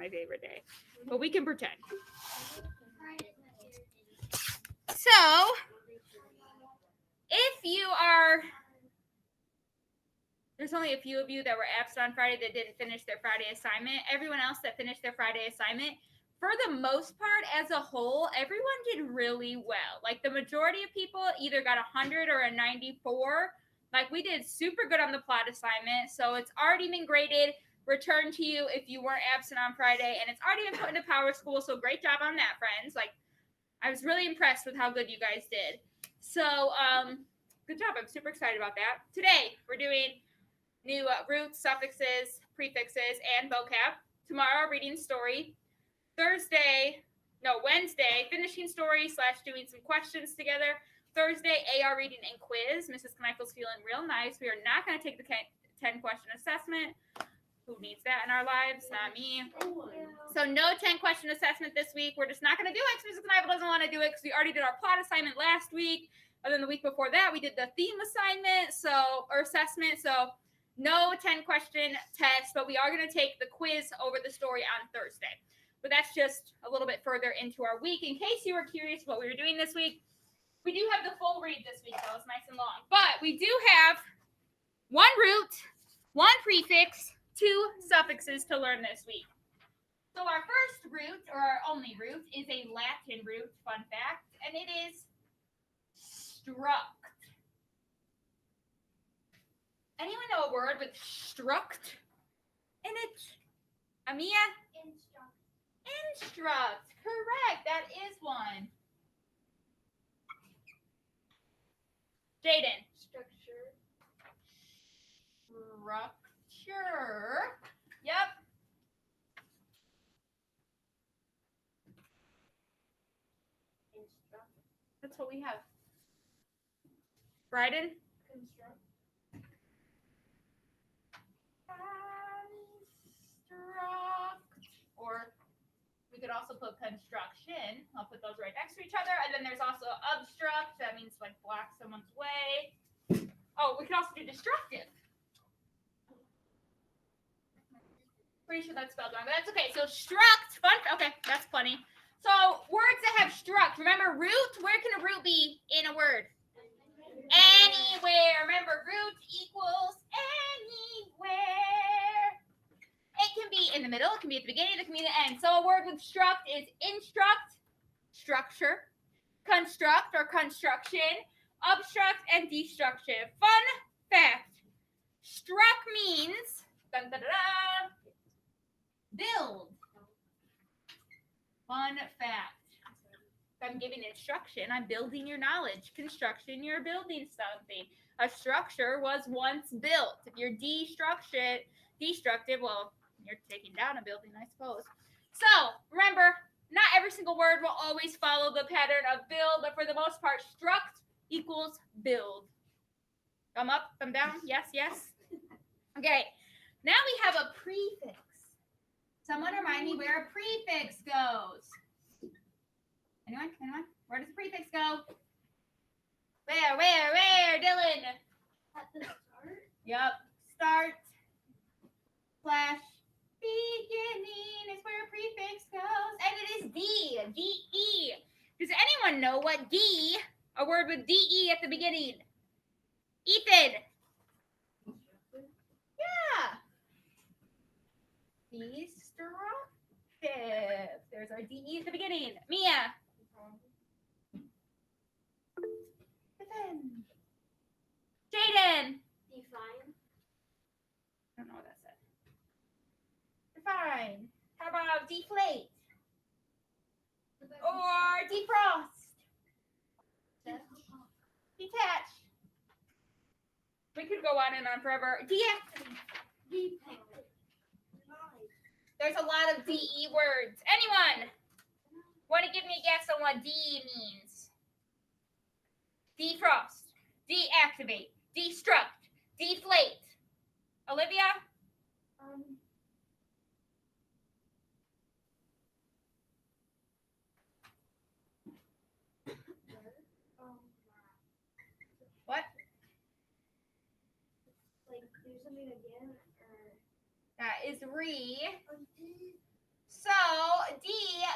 my favorite day. But we can pretend. So, if you are, there's only a few of you that were absent on Friday that didn't finish their Friday assignment. Everyone else that finished their Friday assignment, for the most part, as a whole, everyone did really well. Like, the majority of people either got 100 or a 94. Like, we did super good on the plot assignment. So, it's already been graded, returned to you if you weren't absent on Friday, and it's already been put into Power School. So, great job on that, friends. Like, I was really impressed with how good you guys did. So, good job. I'm super excited about that. Today, we're doing new roots, suffixes, prefixes, and vocab. Tomorrow, reading story. Wednesday, finishing story / doing some questions together. Thursday, AR reading and quiz. Mrs. Kneiffel's feeling real nice. We are not going to take the 10-question assessment. Who needs that in our lives? Not me. So no 10-question assessment this week. We're just not going to do it because Mrs. Kneifel doesn't want to do it because we already did our plot assignment last week. And then the week before that, we did the theme assignment, or assessment. So no 10-question test, but we are going to take the quiz over the story on Thursday. But that's just a little bit further into our week. In case you were curious what we were doing this week, we do have the full read this week, though. It's nice and long. But we do have 1 root, 1 prefix, 2 suffixes to learn this week. So our first root, or our only root, is a Latin root, fun fact, and it is struct. Anyone know a word with struct in it? Amia? Instruct. Correct. That is one. Jaden. Structure. Yep. Instruct. That's what we have. Bryden? Construct. Or we could also put construction. I'll put those right next to each other. And then there's also obstruct. That means like block someone's way. Oh, we could also do destructive. Pretty sure that's spelled wrong, but that's okay. So struct, fun. Okay, that's funny. So words that have struct. Remember root? Where can a root be in a word? Anywhere. Remember, root equals anywhere. It can be in the middle. It can be at the beginning. It can be at the end. So a word with struct is instruct, structure, construct or construction, obstruct, and destructive. Fun fact. Struck means build. Fun fact. If I'm giving instruction, I'm building your knowledge. Construction, you're building something. A structure was once built. If you're destructive, well, you're taking down a building, I suppose. So, remember, not every single word will always follow the pattern of build, but for the most part, struct equals build. Thumb up, thumb down, yes, yes. Okay, now we have a prefix. Someone remind me where a prefix goes. Anyone? Where does the prefix go? Where, Dylan? At the start? Yep, start / beginning is where a prefix goes, and it is D-E. Does anyone know what D, a word with D-E at the beginning? Ethan. Yeah. Destructive. There's our D-E at the beginning. Mia. Jaden. Define. I don't know what that said. Define. How about deflate? Or defrost? Detach. We could go on and on forever. Deactivate. There's a lot of DE words. Anyone want to give me a guess on what DE means? Defrost, deactivate, destruct, deflate. Olivia? What? Like do something again, or That is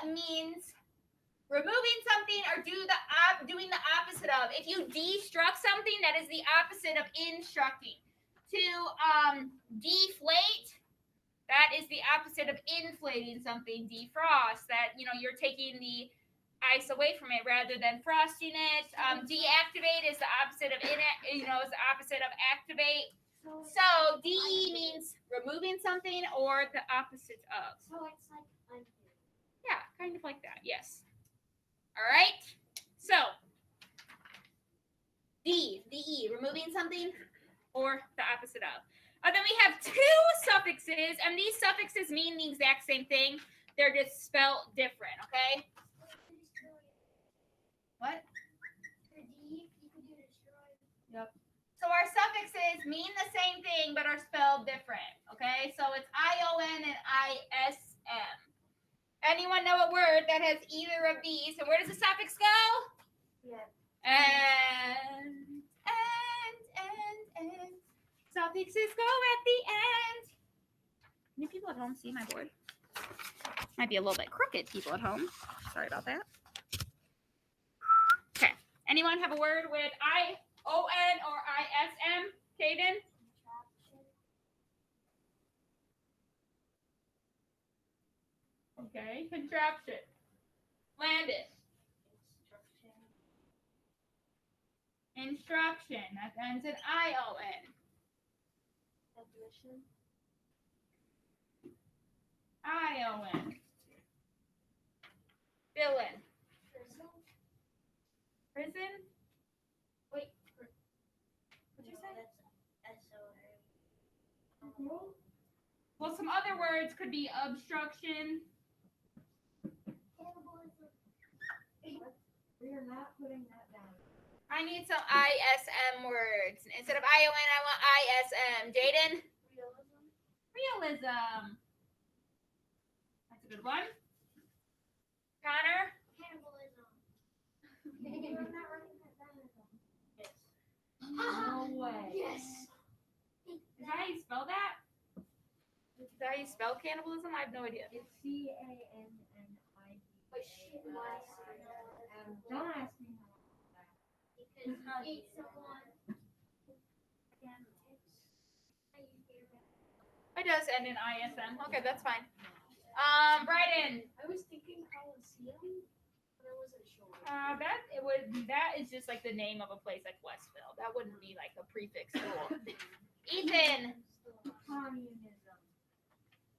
means removing something or doing the opposite of. If you destruct something, that is the opposite of instructing. To deflate, that is the opposite of inflating something. Defrost, that you're taking the ice away from it rather than frosting it. Deactivate is the opposite of is the opposite of activate. So de means removing something or the opposite of. So it's like undo. Yeah, kind of like that. Yes. All right. So de, removing something or the opposite of. Then we have two suffixes, and these suffixes mean the exact same thing. They're just spelled different. Okay. What? For D, you could do destroy. Yep. So our suffixes mean the same thing but are spelled different. Okay, so it's ION and ISM. Anyone know a word that has either of these? And where does the suffix go? Yeah. And. Suffixes go at the end. Any people at home see my board? Might be a little bit crooked, people at home. Sorry about that. Okay. Anyone have a word with ION or ISM? Caden? Okay. Contraption. Landon. Instruction. That ends in ION. Definition. ION. Villain. Prison? Wait. What'd you say? S-O-N. Well, some other words could be obstruction. Cannibalism. We are not putting that down. I need some ISM words. Instead of ION, I want ISM. Jaden? Realism. Realism. That's a good one. Connor? Cannibalism. We're not writing that down. Yes. No way. Yes. Is that how you spell that? Is that how you spell cannibalism? I have no idea. It's C-A-N-N-I-B. Don't ask me how. Because you ate someone. It does end in ISM. Okay, that's fine. Bryden. I was thinking Coliseum, but I wasn't sure. That is just like the name of a place like Westville. That wouldn't be like a prefix school. Ethan. Communism.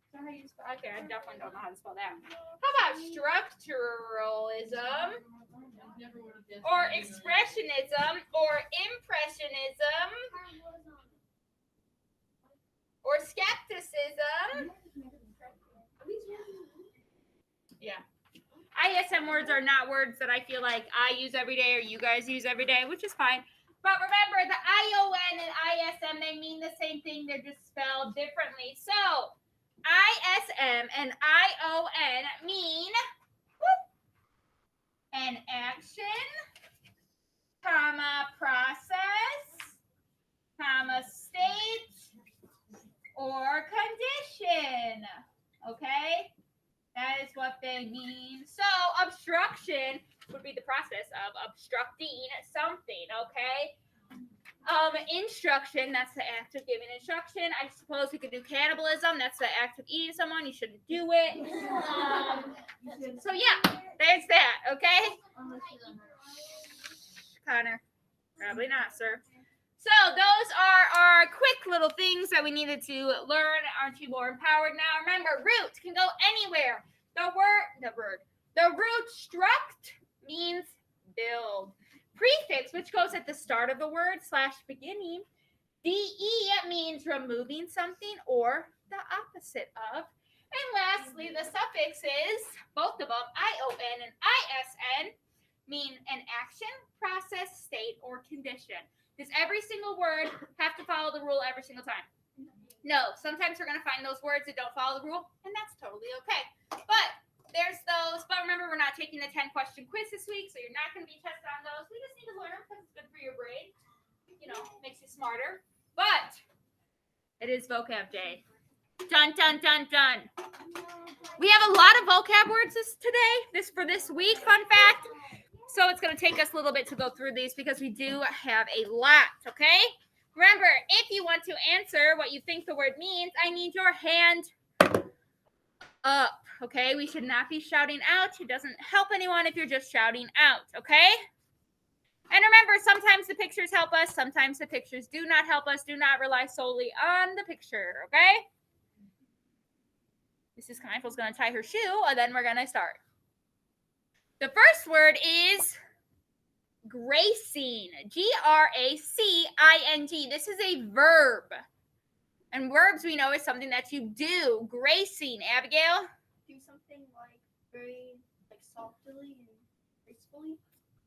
So how you spell? Okay, I definitely don't know how to spell that. How about structuralism, or expressionism, or impressionism, or skepticism? Yeah. ISM words are not words that I feel like I use every day or you guys use every day, which is fine. But remember, the ION and ISM, they mean the same thing. They're just spelled differently. So, ISM and ION mean an action, comma, process, comma, state, or condition. Okay? That is what they mean. So, obstruction would be the process of obstructing something, okay? Instruction, that's the act of giving instruction. I suppose we could do cannibalism. That's the act of eating someone. You shouldn't do it. So, yeah, there's that, okay? Connor, probably not, sir. So, those are our quick little things that we needed to learn. Aren't you more empowered now? Remember, root can go anywhere. The root struct means build. Prefix, which goes at the start of the word / beginning. DE means removing something or the opposite of. And lastly, the suffixes, both of them, ION and ISN, mean an action, process, state, or condition. Does every single word have to follow the rule every single time? No. Sometimes we're going to find those words that don't follow the rule, and that's totally okay. But there's those. But remember, we're not taking the 10-question quiz this week, so you're not going to be tested on those. We just need to learn them because it's good for your brain. You know, makes you smarter. But it is vocab day. Dun, dun, dun, dun. We have a lot of vocab words for this week, fun fact. So it's going to take us a little bit to go through these because we do have a lot, okay? Remember, if you want to answer what you think the word means, I need your hand up, okay? We should not be shouting out. It doesn't help anyone if you're just shouting out, okay? And remember, sometimes the pictures help us. Sometimes the pictures do not help us. Do not rely solely on the picture, okay? Mrs. Kneiffel's going to tie her shoe, and then we're going to start. The first word is gracing. Gracing. This is a verb. And verbs we know is something that you do. Gracing. Abigail? Do something like very softly and gracefully.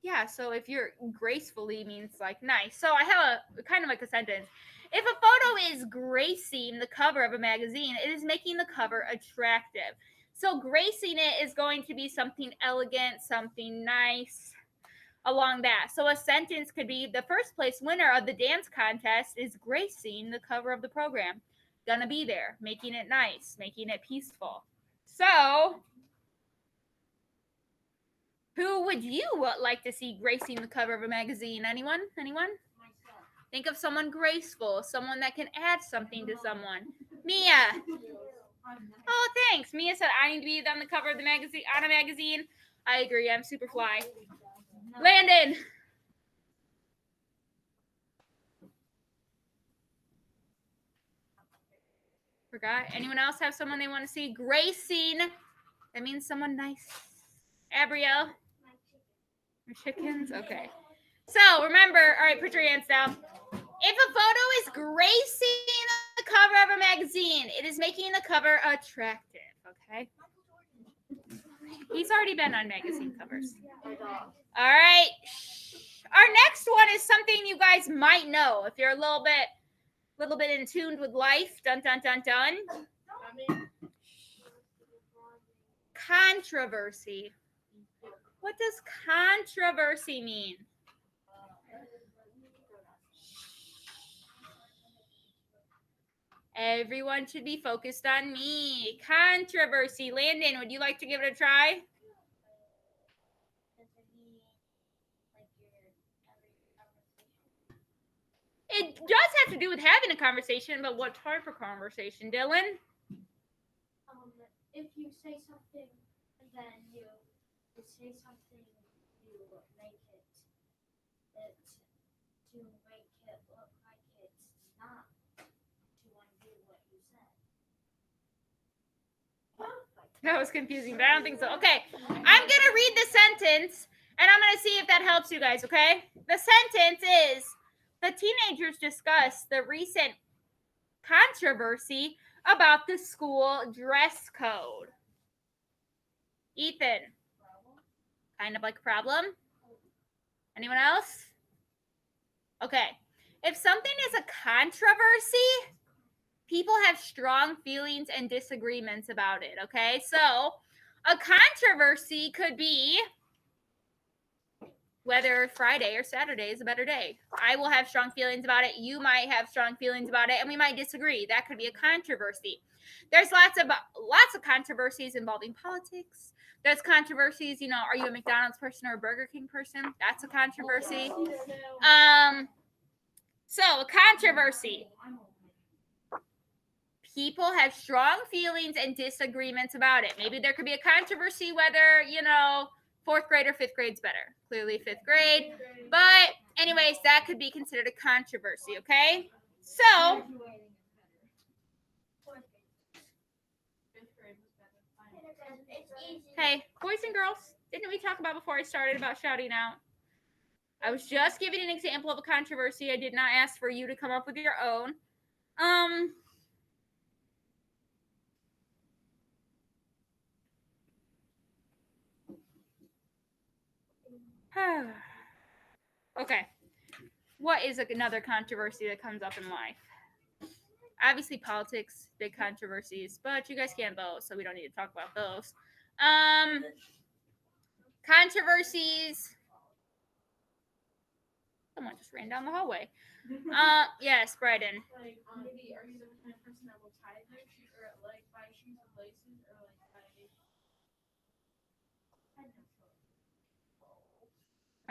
Yeah, so if you're gracefully means like nice. So I have a kind of like a sentence. If a photo is gracing the cover of a magazine, it is making the cover attractive. So gracing it is going to be something elegant, something nice, along that. So a sentence could be, the first place winner of the dance contest is gracing the cover of the program. Gonna be there, making it nice, making it peaceful. So who would you like to see gracing the cover of a magazine? Anyone? Myself. Think of someone graceful, someone that can add something to someone. Mia. Oh, thanks. Mia said I need to be on the cover of the magazine, on a magazine. I agree. I'm super fly. Landon. Forgot. Anyone else have someone they want to see gracing? That means someone nice. Abrielle. Your chickens? Okay. So remember, all right, put your hands down. If a photo is gracing the cover of a magazine, it is making the cover attractive, okay? He's already been on magazine covers. All right. Our next one is something you guys might know if you're a little bit in tune with life. Dun, dun, dun, dun. Controversy. What does controversy mean? Everyone should be focused on me. Controversy. Landon, would you like to give it a try? It does have to do with having a conversation, but what type of conversation, Dylan? If you say something and then you say something, you make it to make it look like it's not to undo what you said. That was confusing, but I don't think so. Okay, I'm going to read the sentence, and I'm going to see if that helps you guys, okay? The sentence is, the teenagers discussed the recent controversy about the school dress code. Ethan. Kind of like a problem? Anyone else? Okay. If something is a controversy, people have strong feelings and disagreements about it, okay? So a controversy could be whether Friday or Saturday is a better day. I will have strong feelings about it. You might have strong feelings about it, and we might disagree. That could be a controversy. There's lots of controversies involving politics. There's controversies, are you a McDonald's person or a Burger King person? That's a controversy. So a controversy. People have strong feelings and disagreements about it. Maybe there could be a controversy whether, 4th grade or 5th grade's better. Clearly 5th grade. But anyways, that could be considered a controversy, okay? So, hey, boys and girls, didn't we talk about before I started about shouting out? I was just giving an example of a controversy. I did not ask for you to come up with your own. Okay. What is another controversy that comes up in life? Obviously, politics, big controversies, but you guys can't vote, so we don't need to talk about those. Controversies. Someone just ran down the hallway. Yes, Bryden. Maybe are you the kind of person that will tie their shoe or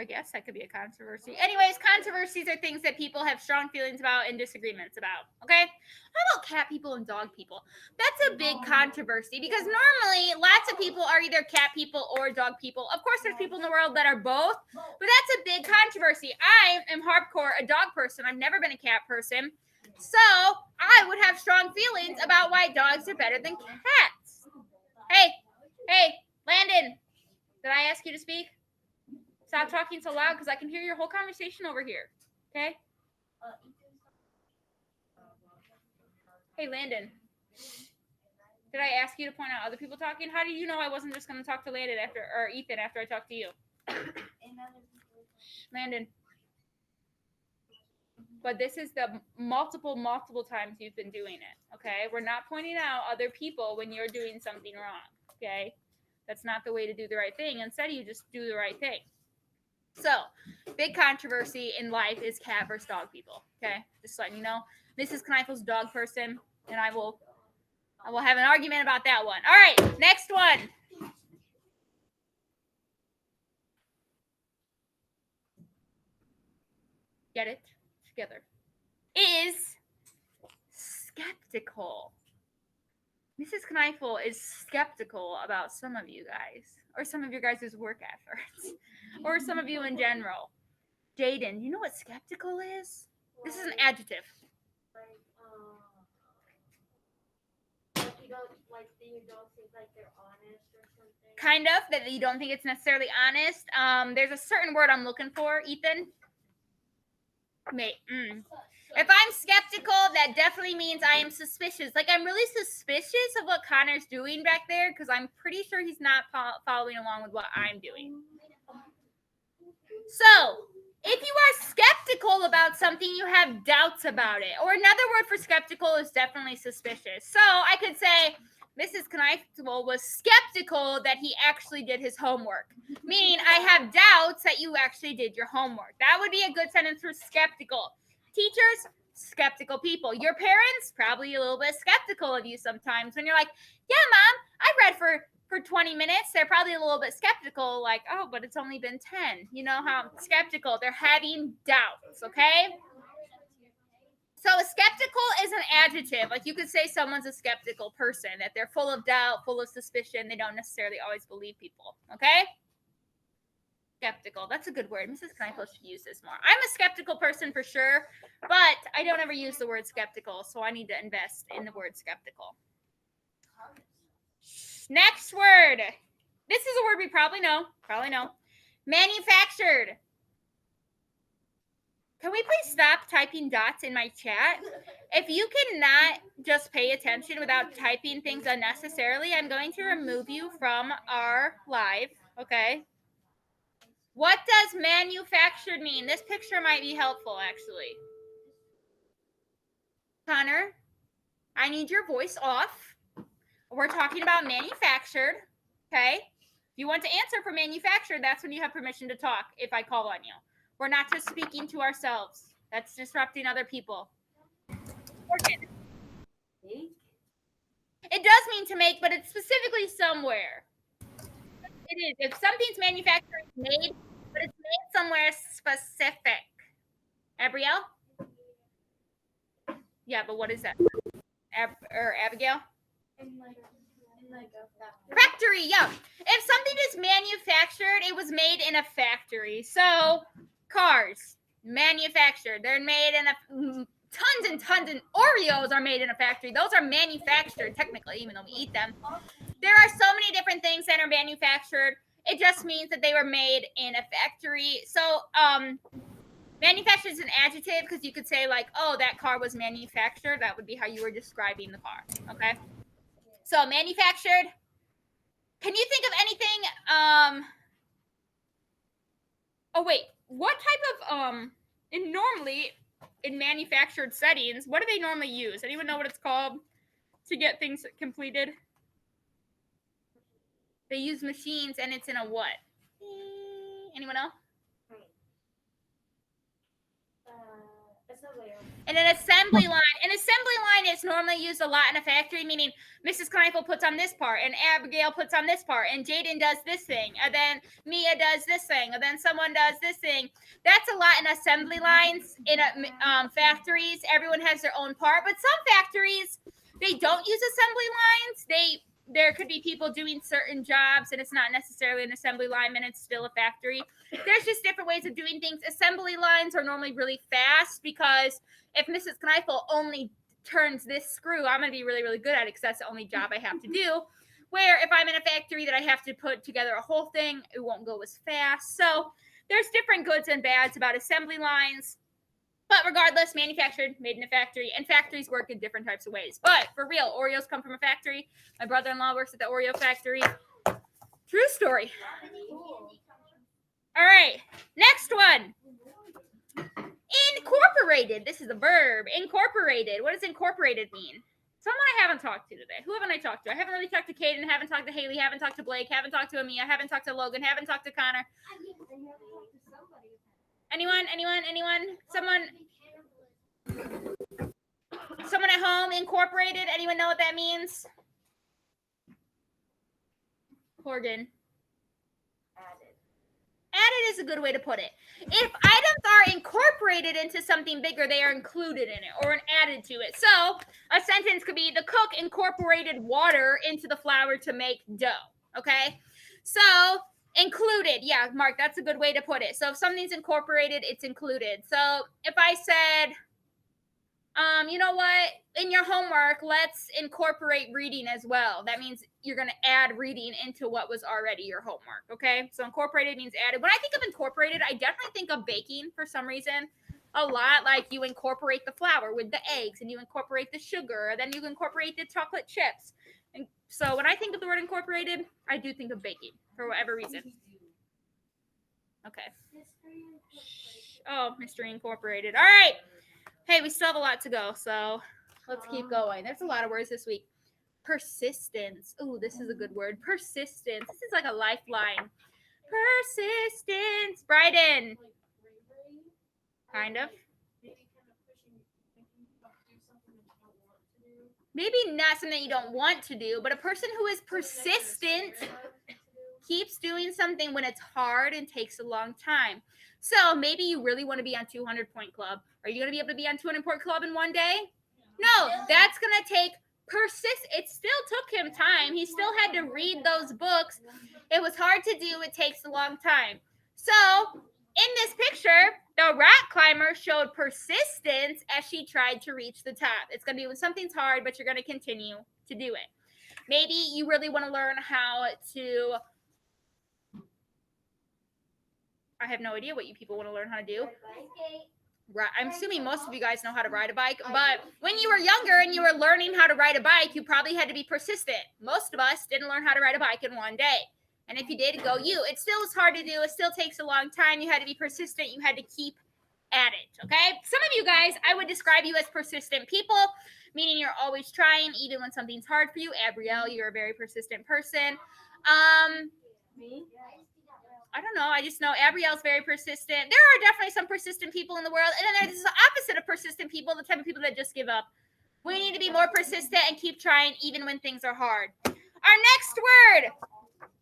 I guess that could be a controversy. Anyways, controversies are things that people have strong feelings about and disagreements about. Okay? How about cat people and dog people? That's a big controversy because normally lots of people are either cat people or dog people. Of course, there's people in the world that are both, but that's a big controversy. I am hardcore a dog person. I've never been a cat person. So I would have strong feelings about why dogs are better than cats. Hey, Landon, did I ask you to speak? Stop talking so loud because I can hear your whole conversation over here. Okay? Hey, Landon. Did I ask you to point out other people talking? How do you know I wasn't just going to talk to Landon or Ethan after I talked to you? Landon. But this is the multiple times you've been doing it. Okay? We're not pointing out other people when you're doing something wrong. Okay? That's not the way to do the right thing. Instead, you just do the right thing. So, big controversy in life is cat versus dog people. Okay, just letting you know. Mrs. Kneiffel's dog person, and I will have an argument about that one. All right, next one. Get it together. Is skeptical. Mrs. Kneiffel is skeptical about some of you guys, or some of your guys' work efforts, or some of you in general. Jaden, you know what skeptical is? This is an adjective. You don't think like they're honest or something? Kind of, that you don't think it's necessarily honest. There's a certain word I'm looking for, Ethan. If I'm skeptical, that definitely means I am suspicious. Like, I'm really suspicious of what Connor's doing back there because I'm pretty sure he's not following along with what I'm doing. So, if you are skeptical about something, you have doubts about it. Or another word for skeptical is definitely suspicious. So, I could say Mrs. Kneifel was skeptical that he actually did his homework. Meaning, I have doubts that you actually did your homework. That would be a good sentence for skeptical. Teachers, skeptical people. Your parents, probably a little bit skeptical of you sometimes. When you're like, yeah, Mom, I read for 20 minutes. They're probably a little bit skeptical, like, oh, but it's only been 10. You know how skeptical. They're having doubts, okay? So a skeptical is an adjective. Like, you could say someone's a skeptical person, that they're full of doubt, full of suspicion. They don't necessarily always believe people, okay? Skeptical. That's a good word. Mrs. Kneifel should use this more. I'm a skeptical person for sure, but I don't ever use the word skeptical, so I need to invest in the word skeptical. Next word. This is a word we probably know. Manufactured. Can we please stop typing dots in my chat? If you cannot just pay attention without typing things unnecessarily, I'm going to remove you from our live, okay? What does manufactured mean? This picture might be helpful, actually. Connor, I need your voice off. We're talking about manufactured, okay? If you want to answer for manufactured, that's when you have permission to talk if I call on you. We're not just speaking to ourselves. That's disrupting other people. It does mean to make, but it's specifically somewhere. It is. If something's manufactured, it's made, but it's made somewhere specific. Abrielle? Yeah, but what is that? Abigail? In like a Factory, yeah. If something is manufactured, it was made in a factory. So, cars, manufactured. They're made in a tons and tons of Oreos are made in a factory. Those are manufactured, technically, even though we eat them. There are so many different things that are manufactured. It just means that they were made in a factory. So, manufactured is an adjective because you could say, like, oh, that car was manufactured. That would be how you were describing the car, okay? So, manufactured. Can you think of anything? Oh, wait. What type of, normally, in manufactured settings, what do they normally use? Anyone know what it's called to get things completed? They use machines, and it's in a what? Anyone know? And an assembly line is normally used a lot in a factory, meaning Mrs. Kneifel puts on this part, and Abigail puts on this part, and Jaden does this thing, and then Mia does this thing, and then someone does this thing. That's a lot in assembly lines. In factories, everyone has their own part, but some factories, they don't use assembly lines. There could be people doing certain jobs, and it's not necessarily an assembly lineman. It's still a factory. There's just different ways of doing things. Assembly lines are normally really fast because if Mrs. Kneifel only turns this screw, I'm going to be really, really good at it because that's the only job I have to do. Where if I'm in a factory that I have to put together a whole thing, it won't go as fast. So there's different goods and bads about assembly lines. But regardless, manufactured, made in a factory, and factories work in different types of ways. But for real, Oreos come from a factory. My brother-in-law works at the Oreo factory. True story. All right, next one. Incorporated. This is a verb. Incorporated. What does incorporated mean? Someone I haven't talked to today. Who haven't I talked to? I haven't really talked to Kaden, haven't talked to Haley, haven't talked to Blake, haven't talked to Amia, haven't talked to Logan, haven't talked to Connor. Anyone? Someone at home, incorporated? Anyone know what that means? Horgan. Added is a good way to put it. If items are incorporated into something bigger, they are included in it or added to it. So a sentence could be, the cook incorporated water into the flour to make dough. Okay? So included. Yeah, Mark, that's a good way to put it. So if something's incorporated, it's included. So if I said, you know what? In your homework, let's incorporate reading as well. That means you're going to add reading into what was already your homework, okay? So incorporated means added. When I think of incorporated, I definitely think of baking for some reason a lot. Like you incorporate the flour with the eggs, and you incorporate the sugar, then you incorporate the chocolate chips. And so when I think of the word incorporated, I do think of baking for whatever reason. Okay. Oh, Mystery Incorporated. All right. Hey, we still have a lot to go, so let's keep going. There's a lot of words this week. Persistence. Ooh, this is a good word. Persistence. This is like a lifeline. Persistence. Bryden. Kind of. Maybe not something you don't want to do, but a person who is persistent keeps doing something when it's hard and takes a long time. So maybe you really want to be on 200 Point Club. Are you going to be able to be on 200 Point Club in one day? No, that's going to take it still took him time. He still had to read those books. It was hard to do. It takes a long time. So in this picture, the rock climber showed persistence as she tried to reach the top. It's going to be when something's hard, but you're going to continue to do it. Maybe you really want to learn how to... I have no idea what you people want to learn how to do. I'm assuming most of you guys know how to ride a bike, but when you were younger and you were learning how to ride a bike, you probably had to be persistent. Most of us didn't learn how to ride a bike in one day. And if you did, go you. It still is hard to do. It still takes a long time. You had to be persistent. You had to keep at it, okay? Some of you guys, I would describe you as persistent people, meaning you're always trying, even when something's hard for you. Abrielle, you're a very persistent person. Me? I don't know. I just know Abrielle's very persistent. There are definitely some persistent people in the world. And then there's the opposite of persistent people, the type of people that just give up. We need to be more persistent and keep trying even when things are hard. Our next word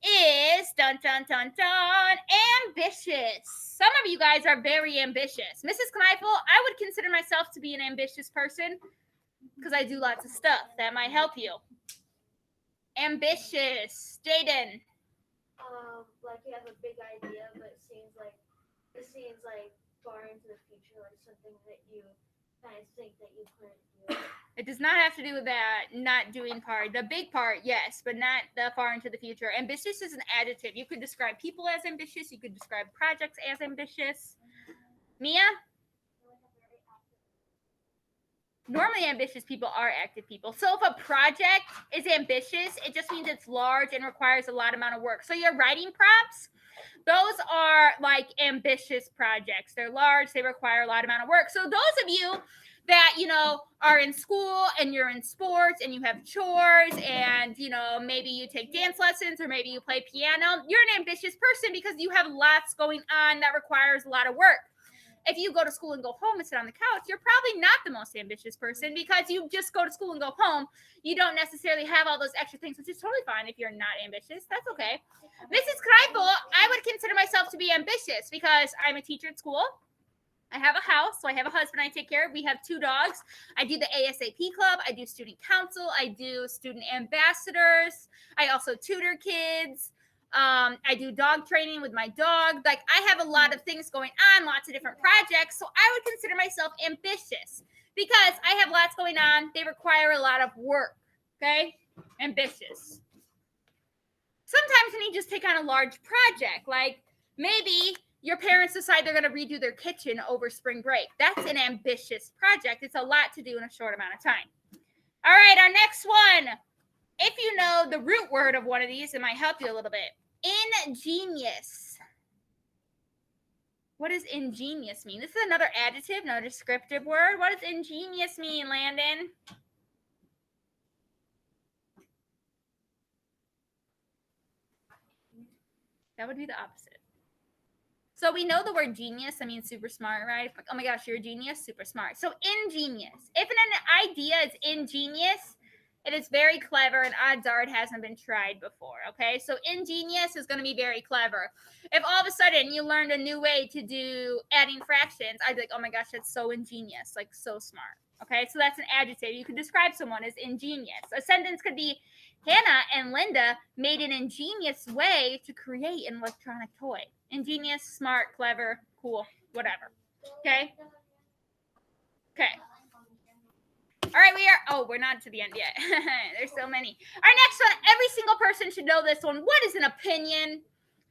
is, dun, dun, dun, dun, ambitious. Some of you guys are very ambitious. Mrs. Kneifel, I would consider myself to be an ambitious person because I do lots of stuff that might help you. Ambitious. Jaden. Like you have a big idea, but it seems like far into the future, like something that you kind of think that you couldn't do. It does not have to do with that not doing part. The big part, yes, but not the far into the future. Ambitious is an adjective. You could describe people as ambitious. You could describe projects as ambitious. Mia? Normally, ambitious people are active people. So if a project is ambitious, it just means it's large and requires a lot amount of work. So your writing prompts, those are like ambitious projects. They're large. They require a lot amount of work. So those of you that, are in school and you're in sports and you have chores and, maybe you take dance lessons or maybe you play piano, you're an ambitious person because you have lots going on that requires a lot of work. if you go to school and go home and sit on the couch, you're probably not the most ambitious person because you just go to school and go home. You don't necessarily have all those extra things, which is totally fine if you're not ambitious. That's okay. Mrs. Kreifel, I would consider myself to be ambitious because I'm a teacher at school. I have a house, so I have a husband I take care of. We have 2 dogs. I do the ASAP club. I do student council. I do student ambassadors. I also tutor kids. I do dog training with my dog. Like, I have a lot of things going on, lots of different projects. So I would consider myself ambitious because I have lots going on. They require a lot of work. Okay? Ambitious. Sometimes when you just take on a large project, like maybe your parents decide they're going to redo their kitchen over spring break. That's an ambitious project. It's a lot to do in a short amount of time. All right, our next one. If you know the root word of one of these, it might help you a little bit. Ingenious. What does ingenious mean? This is another adjective, another descriptive word. What does ingenious mean, Landon? That would be the opposite. So we know the word genius, I mean super smart, right? Like, oh my gosh, you're a genius, super smart. So ingenious. If an idea is ingenious, it is very clever, and odds are it hasn't been tried before, okay? So ingenious is going to be very clever. If all of a sudden you learned a new way to do adding fractions, I'd be like, oh my gosh, that's so ingenious, like so smart, okay? So that's an adjective. You could describe someone as ingenious. A sentence could be, Hannah and Linda made an ingenious way to create an electronic toy. Ingenious, smart, clever, cool, whatever. Okay? Okay. All right, we're not to the end yet. There's so many. Our next one, every single person should know this one. What is an opinion?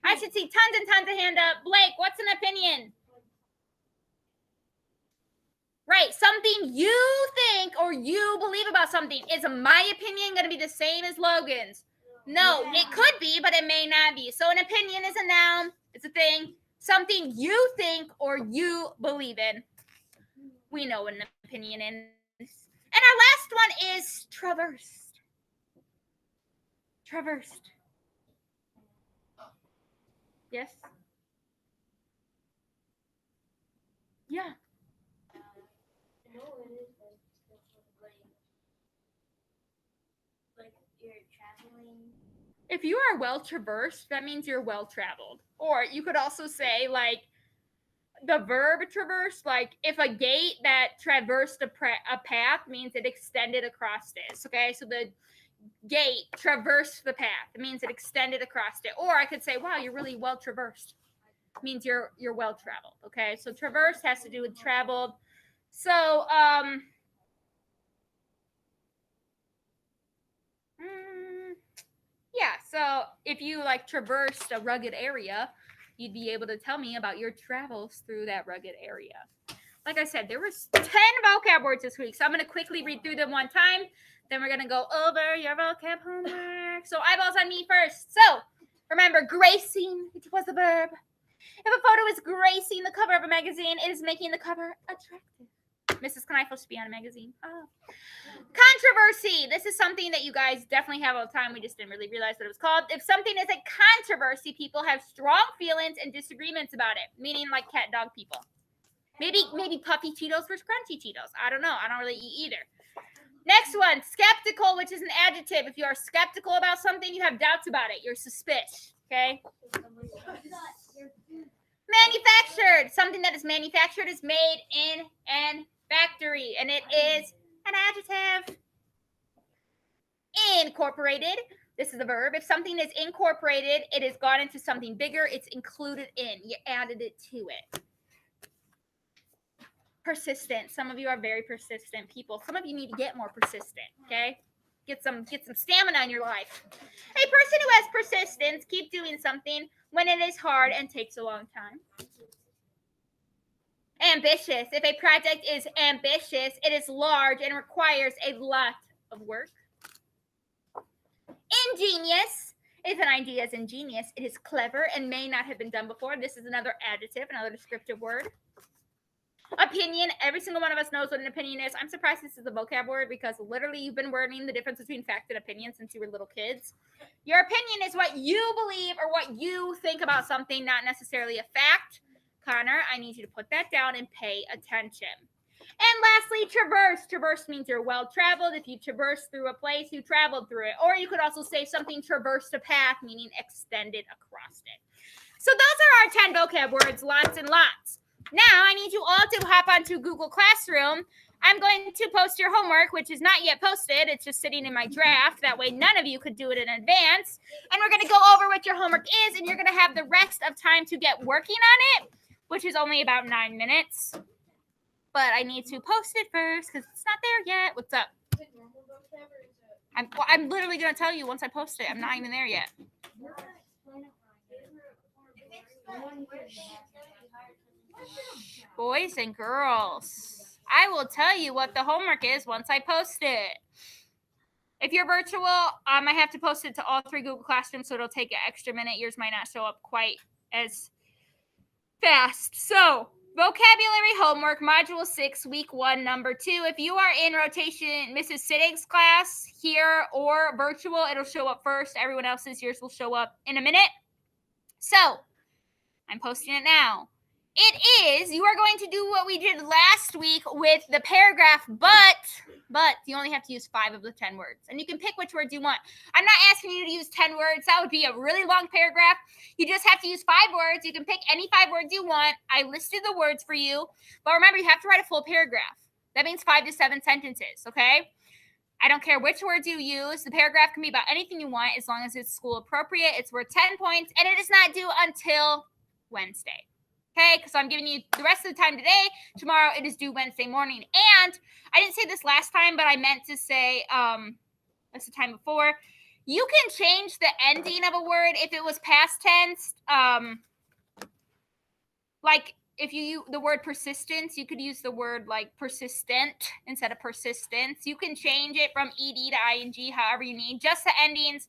I should see tons and tons of hand up. Blake, what's an opinion? Right, something you think or you believe about something. Is my opinion going to be the same as Logan's? No, it could be, but it may not be. So an opinion is a noun. It's a thing. Something you think or you believe in. We know what an opinion is. And our last one is traversed. Traversed. Yes? Yeah. Like you're traveling. If you are well traversed, that means you're well traveled. Or you could also say, like, the verb traverse, like if a gate that traversed a path means it extended across this, okay? So the gate traversed the path. It means it extended across it. Or I could say, wow, you're really well traversed. It means you're well traveled, okay? So traverse has to do with traveled. So, yeah, so if you like traversed a rugged area, you'd be able to tell me about your travels through that rugged area. Like I said, there was 10 vocab words this week, so I'm going to quickly read through them one time. Then we're going to go over your vocab homework. So eyeballs on me first. So remember, gracing, which was the verb. If a photo is gracing the cover of a magazine, it is making the cover attractive. Mrs. Kneifel should be on a magazine. Oh. Controversy. This is something that you guys definitely have all the time. We just didn't really realize what it was called. If something is a controversy, people have strong feelings and disagreements about it, meaning like cat dog people. Maybe puffy Cheetos versus crunchy Cheetos. I don't know. I don't really eat either. Next one, skeptical, which is an adjective. If you are skeptical about something, you have doubts about it. You're suspicious. Okay? Manufactured. Something that is manufactured is made in an factory, and it is an adjective. Incorporated. This is a verb. If something is incorporated, it has gone into something bigger. It's included in. You added it to it. Persistent. Some of you are very persistent people. Some of you need to get more persistent, okay? Get some stamina in your life. A person who has persistence, keep doing something when it is hard and takes a long time. Ambitious. If a project is ambitious, it is large and requires a lot of work. Ingenious. If an idea is ingenious, it is clever and may not have been done before. This is another adjective, another descriptive word. Opinion. Every single one of us knows what an opinion is. I'm surprised this is a vocab word because literally you've been learning the difference between fact and opinion since you were little kids. Your opinion is what you believe or what you think about something, not necessarily a fact. Connor, I need you to put that down and pay attention. And lastly, traverse. Traverse means you're well-traveled. If you traverse through a place, you traveled through it. Or you could also say something traversed a path, meaning extended across it. So those are our 10 vocab words, lots and lots. Now, I need you all to hop onto Google Classroom. I'm going to post your homework, which is not yet posted. It's just sitting in my draft. That way, none of you could do it in advance. And we're going to go over what your homework is, and you're going to have the rest of time to get working on it, which is only about 9 minutes. But I need to post it first because it's not there yet. What's up? Is it normal vocab or is it? I'm literally going to tell you once I post it. I'm not even there yet. Boys and girls, I will tell you what the homework is once I post it. If you're virtual, I have to post it to all 3 Google Classrooms, so it'll take an extra minute. Yours might not show up quite as fast. So, vocabulary homework, Module 6, Week 1, Number 2. If you are in rotation, Mrs. Sittig's class here or virtual, it'll show up first. Everyone else's, yours will show up in a minute. So, I'm posting it now. You are going to do what we did last week with the paragraph, but you only have to use 5 of the 10 words. And you can pick which words you want. I'm not asking you to use 10 words. That would be a really long paragraph. You just have to use 5 words. You can pick any 5 words you want. I listed the words for you. But remember, you have to write a full paragraph. That means 5 to 7 sentences, okay? I don't care which words you use. The paragraph can be about anything you want as long as it's school appropriate. It's worth 10 points, and it is not due until Wednesday. Okay, because I'm giving you the rest of the time today. Tomorrow it is due Wednesday morning. And I didn't say this last time, but I meant to say that's the time before. You can change the ending of a word if it was past tense. Like if you use the word persistence, you could use the word like persistent instead of persistence. You can change it from ed to ing, however you need, just the endings.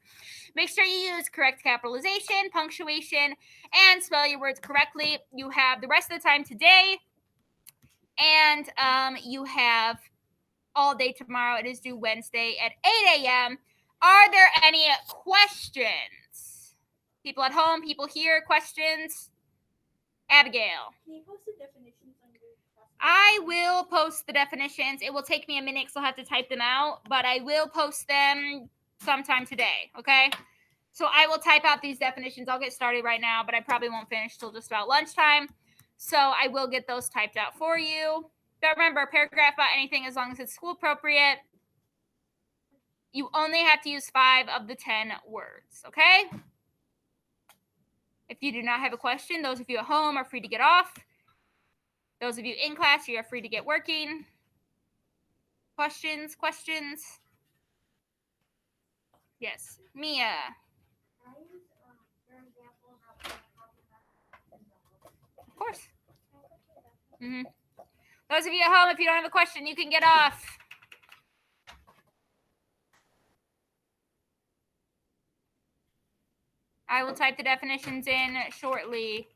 Make sure you use correct capitalization, punctuation, and spell your words correctly. You have the rest of the time today, and you have all day tomorrow. It is due Wednesday at 8 a.m. Are there any questions? People at home, people here, questions? Abigail. Can you post the definitions on your class? I will post the definitions. It will take me a minute because I'll have to type them out, but I will post them sometime today, okay? So I will type out these definitions. I'll get started right now, but I probably won't finish till just about lunchtime. So I will get those typed out for you. But remember, paragraph about anything as long as it's school appropriate. You only have to use 5 of the 10 words, okay? If you do not have a question, those of you at home are free to get off. Those of you in class, you are free to get working. Questions? Yes, Mia. Of course. Those of you at home, if you don't have a question, you can get off. I will type the definitions in shortly.